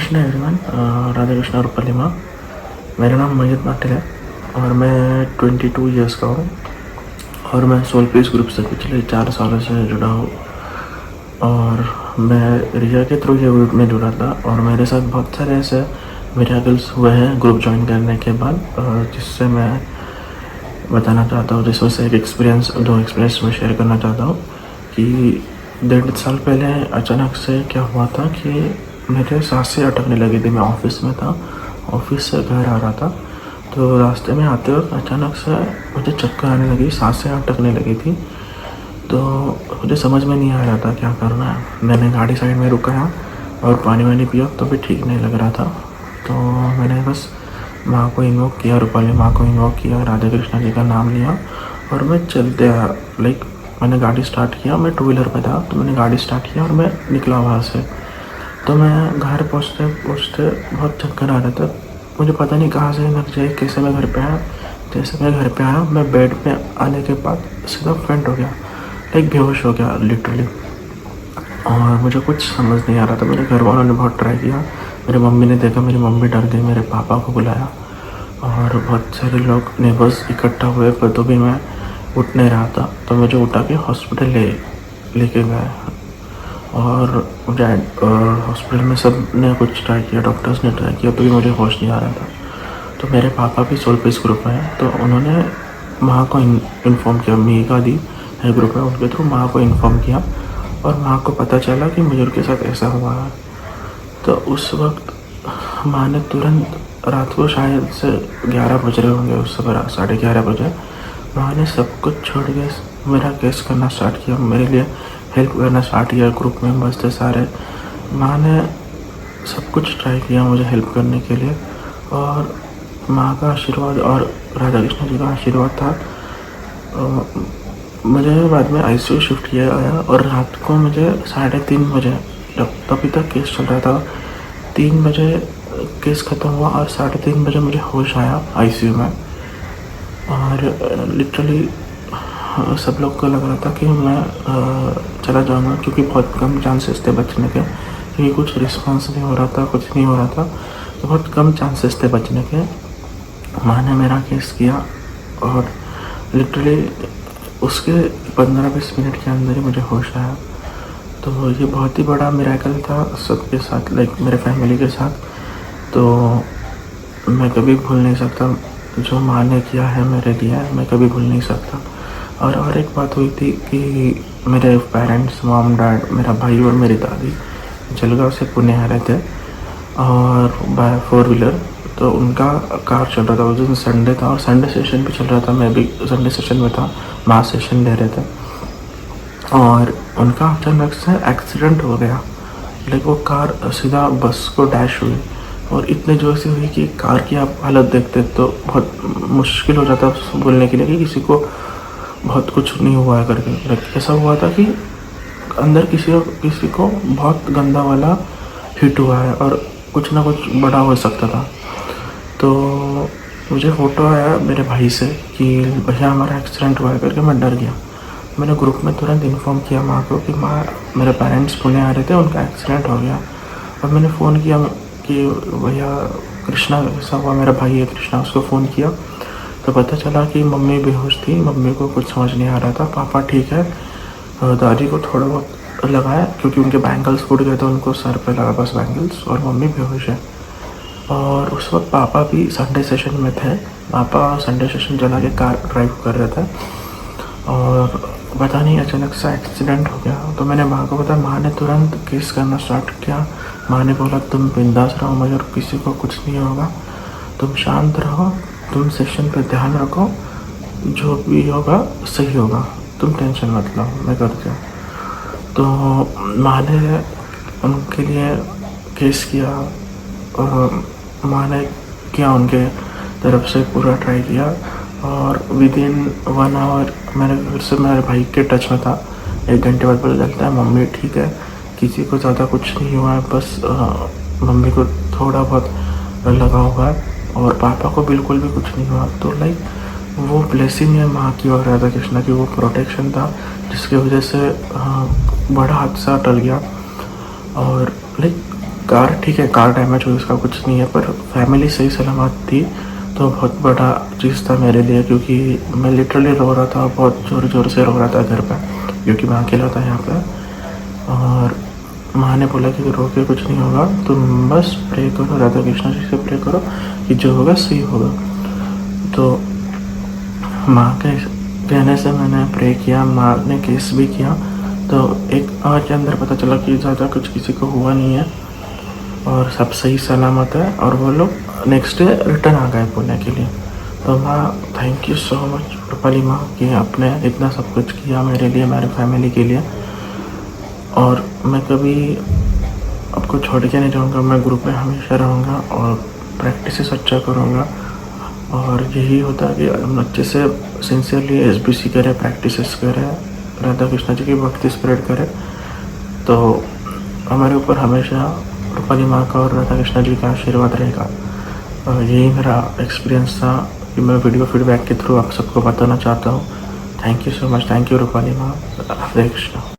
Krishna everyone, Radha Krishna रूपली माँ। मेरा नाम मयत पाटिल है और मैं 22 ईयर्स का हूँ और मैं सोल पीस ग्रुप से पिछले 4 सालों से जुड़ा हूँ। और मैं रिया के थ्रू ये ग्रुप में जुड़ा था और मेरे साथ बहुत सारे ऐसे मिरेकल्स हुए हैं ग्रुप ज्वाइन करने के बाद, जिससे मैं बताना चाहता हूँ, जिसमें से एक एक्सपीरियंस, 2 एक्सपीरियंस मैं शेयर करना चाहता हूँ कि 1.5 साल पहले अचानक से क्या हुआ था कि मेरे सांसें अटकने लगी थी। मैं ऑफिस में था, ऑफिस से घर आ रहा था, तो रास्ते में आते वक्त अचानक से मुझे चक्कर आने लगी, सांसें अटकने लगी थी। तो मुझे समझ में नहीं आ रहा था क्या करना है। मैंने गाड़ी साइड में रुकाया और पानी वानी पिया, तो भी ठीक नहीं लग रहा था। तो मैंने बस माँ को इन्वोक किया, रूपाली माँ को इन्वोक किया, राधा कृष्णा जी का नाम लिया और मैं चलते आया। मैंने गाड़ी स्टार्ट किया, मैं 2 व्हीलर पे था, तो मैंने गाड़ी स्टार्ट किया और मैं निकला वहाँ से। तो मैं घर पहुँचते पहुँचते बहुत चक्कर आ रहा था। मुझे पता नहीं कहाँ से एनर्जी आई, कैसे मैं घर पे आया। जैसे मैं घर पे आया, मैं बेड पे आने के बाद सीधा फेंट हो गया, बेहोश हो गया लिटरली। और मुझे कुछ समझ नहीं आ रहा था। मेरे घर वालों ने बहुत ट्राई किया, मेरी मम्मी ने देखा, मेरी मम्मी डर गई, मेरे पापा को बुलाया और बहुत सारे लोग नेबर्स इकट्ठा हुए, पर तो भी मैं उठ नहीं रहा था। तो मुझे उठा के हॉस्पिटल लेके गए और मुझे हॉस्पिटल में सब ने कुछ ट्राई किया, डॉक्टर्स ने ट्राई किया, तो भी मुझे होश नहीं आ रहा था। तो मेरे पापा भी सोल पीस ग्रुप में हैं, तो उन्होंने माँ को इन्फॉर्म किया। मीका दी है ग्रुप में, उनके थ्रू माँ को इन्फॉर्म किया और माँ को पता चला कि मुझे के साथ ऐसा हुआ है। तो उस वक्त माँ ने तुरंत, रात को शायद से 11 बज रहे होंगे, उस समय 11:30 बजे, माँ ने सब कुछ छोड़ के मेरा केस करना स्टार्ट किया, मेरे लिए हेल्प करना स्टार्ट किया। ग्रुप मेंबर्स थे सारे, माँ ने सब कुछ ट्राई किया मुझे हेल्प करने के लिए। और माँ का आशीर्वाद और राधा कृष्ण जी का आशीर्वाद था। मुझे बाद में आईसीयू शिफ्ट किया गया और रात को मुझे 3:30 बजे, जब तभी तक केस चल रहा था, 3 बजे केस ख़त्म हुआ और 3:30 बजे मुझे होश आया आईसीयू में। और लिटरली सब लोग को लग रहा था कि मैं चला जाऊँगा, क्योंकि बहुत कम चांसेस थे बचने के, क्योंकि कुछ रिस्पॉन्स नहीं हो रहा था, कुछ नहीं हो रहा था, तो बहुत कम चांसेस थे बचने के। माँ ने मेरा केस किया और लिटरली उसके 15-20 मिनट के अंदर ही मुझे होश आया। तो ये बहुत ही बड़ा मिरेकल था सबके साथ, मेरे फैमिली के साथ। तो मैं कभी भूल नहीं सकता, जो माँ ने किया है मेरे लिए, मैं कभी भूल नहीं सकता। और एक बात हुई थी कि मेरे पेरेंट्स, मॉम डैड, मेरा भाई और मेरी दादी जलगांव से पुणे आ रहे थे और बाय 4 व्हीलर। तो उनका कार चल रहा था, उस दिन संडे था और संडे सेशन भी चल रहा था, मैं भी संडे सेशन में था, माँ सेशन ले रहे थे। और उनका अचानक से एक्सीडेंट हो गया, वो कार सीधा बस को डैश हुई और इतने जोर से हुई कि कार की आप हालत देखते तो बहुत मुश्किल हो जाता बोलने के लिए कि किसी को बहुत कुछ नहीं हुआ है करके। ऐसा हुआ था कि अंदर किसी को बहुत गंदा वाला हिट हुआ है और कुछ ना कुछ बड़ा हो सकता था। तो मुझे फ़ोटो आया मेरे भाई से कि भैया हमारा एक्सीडेंट हुआ है करके। मैं डर गया। मैंने ग्रुप में तुरंत इन्फॉर्म किया माँ को कि माँ, मेरे पेरेंट्स पुणे आ रहे थे, उनका एक्सीडेंट हो गया। और मैंने फ़ोन किया कि भैया कृष्णा ऐसा हुआ, मेरा भाई है कृष्णा, उसको फ़ोन किया तो पता चला कि मम्मी बेहोश थी, मम्मी को कुछ समझ नहीं आ रहा था, पापा ठीक है, दादी को थोड़ा बहुत लगाया क्योंकि उनके बैंगल्स फूट गए थे, उनको सर पे लगा बस बैंगल्स, और मम्मी बेहोश है। और उस वक्त पापा भी संडे सेशन में थे, पापा संडे सेशन चला के कार ड्राइव कर रहे थे और पता नहीं अचानक से एक्सीडेंट हो गया। तो मैंने माँ को बताया, माँ ने तुरंत केस करना स्टार्ट किया। माँ ने बोला तुम बिंदास रहो, मगर किसी को कुछ नहीं होगा, तुम शांत रहो, तुम सेशन पे ध्यान रखो, जो भी होगा सही होगा, तुम टेंशन मत लो, मैं करती हूँ। तो माँ ने उनके लिए केस किया और माँ ने किया, उनके तरफ से पूरा ट्राई किया और विदिन 1 आवर मैंने फिर से मेरे भाई के टच में था। 1 घंटे बाद पता चलता है मम्मी ठीक है, किसी को ज़्यादा कुछ नहीं हुआ है, बस मम्मी को थोड़ा बहुत लगा हुआ है और पापा को बिल्कुल भी कुछ नहीं हुआ। तो वो ब्लेसिंग है माँ की और राधा कृष्णा की, वो प्रोटेक्शन था जिसकी वजह से बड़ा हादसा टल गया। और कार ठीक है, कार डैमेज हुई, उसका कुछ नहीं है, पर फैमिली सही सलामत थी तो बहुत बड़ा चीज़ था मेरे लिए, क्योंकि मैं लिटरली रो रहा था, बहुत ज़ोर ज़ोर से रो रहा था घर पे, क्योंकि मैं अकेला था यहाँ पे। और माँ ने बोला कि रो के कुछ नहीं होगा, तुम बस प्रे करो, राधा कृष्णा जी से प्रे करो कि जो होगा सही होगा। तो माँ के कहने से मैंने प्रे किया, माँ ने केस भी किया, तो एक आवर के अंदर पता चला कि ज़्यादा कुछ किसी को हुआ नहीं है और सब सही सलामत है, और वो लोग नेक्स्ट डे रिटर्न आ गए पुणे के लिए। तो माँ, thank you so much Rupali माँ कि आपने इतना सब कुछ किया मेरे लिए, मेरे फैमिली के लिए। और मैं कभी आपको छोड़ के नहीं जाऊँगा, मैं ग्रुप में हमेशा रहूँगा और प्रैक्टिस अच्छा करूँगा। और यही होता है कि हम अच्छे से सिंसियरली SBC करें, प्रैक्टिस करें, राधा कृष्णा जी की भक्ति स्प्रेड करें, तो हमारे ऊपर हमेशा रूपाली माँ का और राधा कृष्णा जी का आशीर्वाद रहेगा। यही मेरा एक्सपीरियंस था कि मैं वीडियो फीडबैक के थ्रू आप सबको बताना चाहता हूँ। Thank you so much, thank you Rupali माँ, हरे कृष्णा।